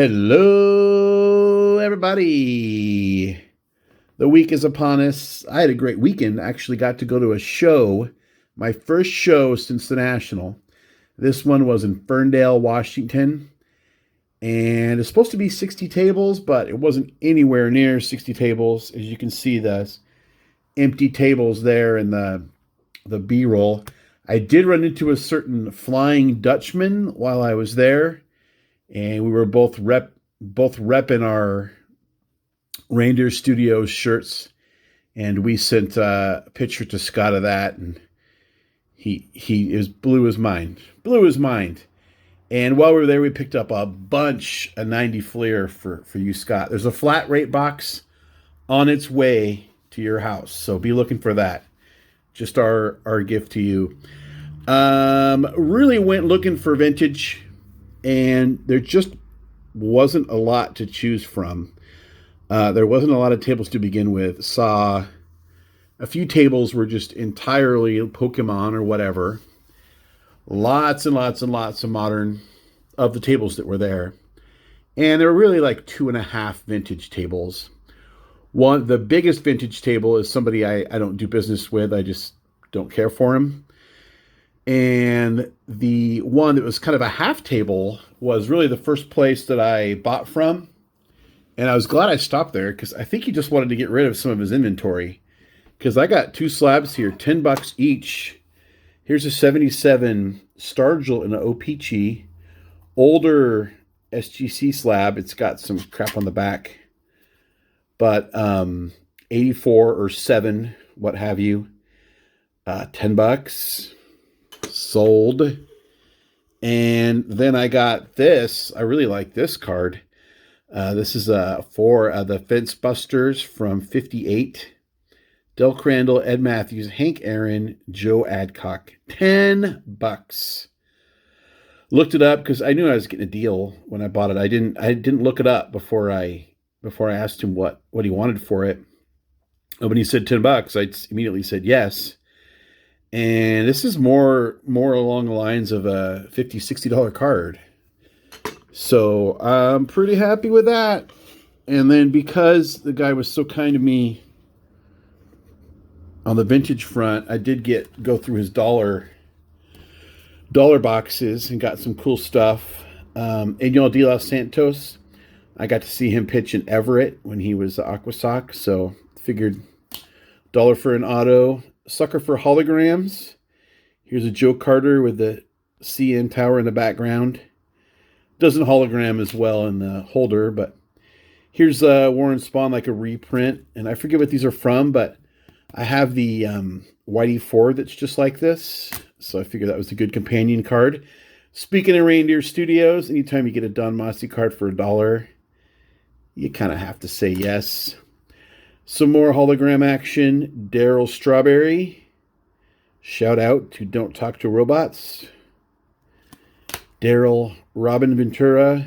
Hello, everybody. The week is upon us. I had a great weekend. I actually got to go to a show, my first show since the National. This one was in Ferndale, Washington, and it's supposed to be 60 tables, but it wasn't anywhere near 60 tables. As you can see, the empty tables there in the B-roll. I did run into a certain Flying Dutchman while I was there, and we were both repping our Reindeer Studios shirts, and we sent a picture to Scott of that, and he blew his mind. And while we were there, we picked up a bunch of 90 Fleer for you, Scott. There's a flat rate box on its way to your house, so be looking for that. Just our gift to you. Really went looking for vintage, and there just wasn't a lot to choose from. There wasn't a lot of tables to begin with. Saw a few tables were just entirely Pokemon or whatever. Lots and lots and lots of modern of the tables that were there. And there were really like 2.5 vintage tables. The biggest vintage table is somebody I don't do business with. I just don't care for him. And the one that was kind of a half table was really the first place that I bought from. And I was glad I stopped there because I think he just wanted to get rid of some of his inventory. Because I got 2 slabs here, $10 each. Here's a 77 Stargell and an O-Pee-Chee. Older SGC slab. It's got some crap on the back. But 84 or 7, what have you. $10. Sold. And then I got this. I really like this card. This is for the Fence Busters from 58. Del Crandall, Ed Matthews, Hank Aaron, Joe Adcock. $10. Looked it up because I knew I was getting a deal when I bought it. I didn't look it up before I asked him what he wanted for it. When he said $10, I immediately said yes. And this is more along the lines of a $50, $60 card. So I'm pretty happy with that. And then because the guy was so kind to me on the vintage front, I did go through his dollar boxes and got some cool stuff. Daniel De Los Santos, I got to see him pitch in Everett when he was Aquasoc, so figured $1 for an auto. Sucker for holograms. Here's a Joe Carter with the CN tower in the background. Doesn't hologram as well in the holder, but here's Warren Spahn, like a reprint. And I forget what these are from, but I have the Whitey Ford that's just like this. So I figured that was a good companion card. Speaking of Reindeer Studios, anytime you get a Don Mossy card for $1, you kind of have to say yes. Some more hologram action. Daryl Strawberry. Shout out to Don't Talk to Robots. Daryl Robin Ventura.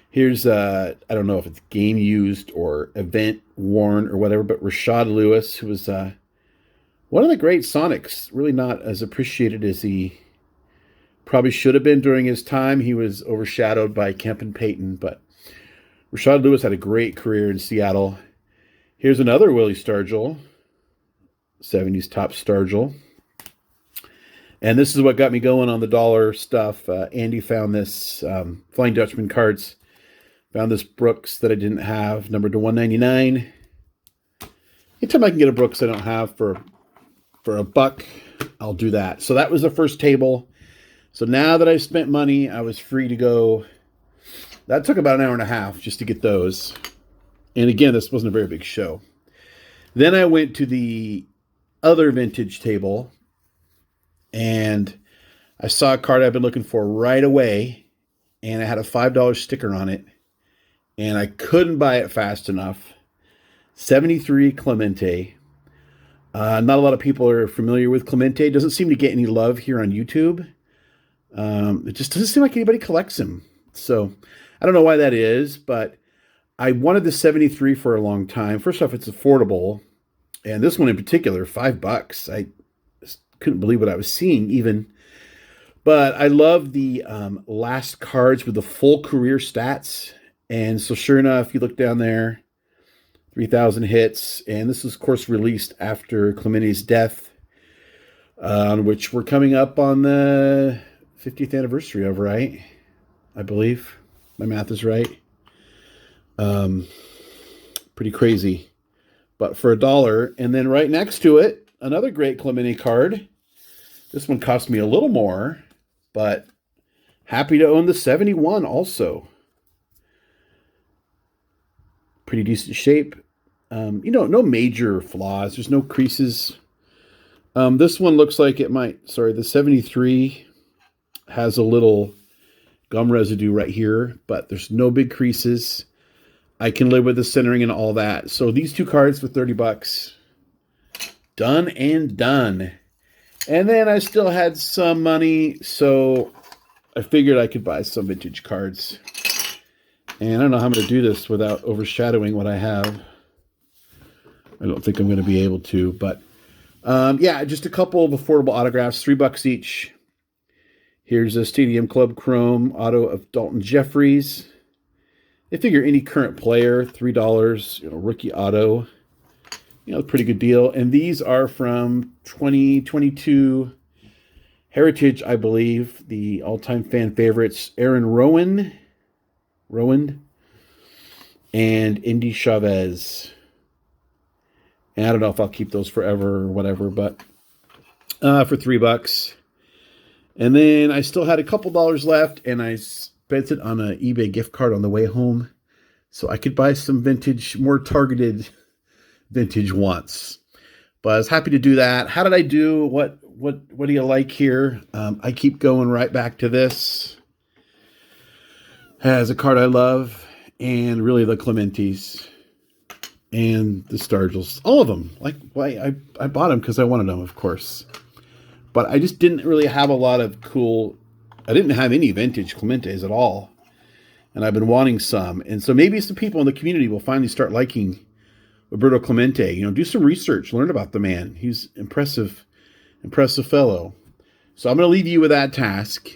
Here's, I don't know if it's game used or event worn or whatever, but Rashad Lewis, who was one of the great Sonics. Really not as appreciated as he probably should have been during his time. He was overshadowed by Kemp and Payton, but Rashad Lewis had a great career in Seattle. Here's another Willie Stargell, 70s top Stargell. And this is what got me going on the dollar stuff. Andy found this Flying Dutchman cards. Found this Brooks that I didn't have, numbered to 199. Anytime I can get a Brooks I don't have for $1, I'll do that. So that was the first table. So now that I've spent money, I was free to go. That took about an hour and a half just to get those. And again, this wasn't a very big show. Then I went to the other vintage table, and I saw a card I've been looking for right away, and it had a $5 sticker on it, and I couldn't buy it fast enough. 73 Clemente. Not a lot of people are familiar with Clemente. It doesn't seem to get any love here on YouTube. It just doesn't seem like anybody collects him. So I don't know why that is, but I wanted the 73 for a long time. First off, it's affordable. And this one in particular, $5. I just couldn't believe what I was seeing even But I love the last cards with the full career stats. And so, sure enough, you look down there, 3,000 hits. And this was, of course, released after Clemente's death, on which we're coming up on the 50th anniversary of, right? I believe my math is right. Pretty crazy. But for $1. And then right next to it, another great Clemente card. This one cost me a little more, but happy to own the 71 also. Pretty decent shape. No major flaws. There's no creases. This one looks like it might, the 73 has a little gum residue right here, but there's no big creases. I can live with the centering and all that. So these two cards for $30. Done and done. And then I still had some money, so I figured I could buy some vintage cards. And I don't know how I'm going to do this without overshadowing what I have. I don't think I'm going to be able to, but yeah, just a couple of affordable autographs, $3 each. Here's a Stadium Club Chrome auto of Dalton Jeffries. They figure any current player, $3, rookie auto, pretty good deal. And these are from 2022 Heritage, I believe, the all-time fan favorites, Aaron Rowand, and Indy Chavez. And I don't know if I'll keep those forever or whatever, but for $3. And then I still had a couple dollars left, and I spent it on an eBay gift card on the way home, so I could buy some vintage, more targeted vintage once. But I was happy to do that. How did I do? What do you like here? I keep going right back to this as a card I love, and really the Clementes and the Stargels, all of them. I bought them because I wanted them, of course. But I just didn't really have a lot of I didn't have any vintage Clementes at all. And I've been wanting some. And so maybe some people in the community will finally start liking Roberto Clemente. Do some research, learn about the man. He's impressive fellow. So I'm going to leave you with that task.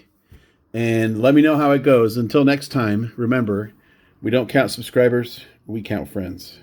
And let me know how it goes. Until next time, remember, we don't count subscribers, we count friends.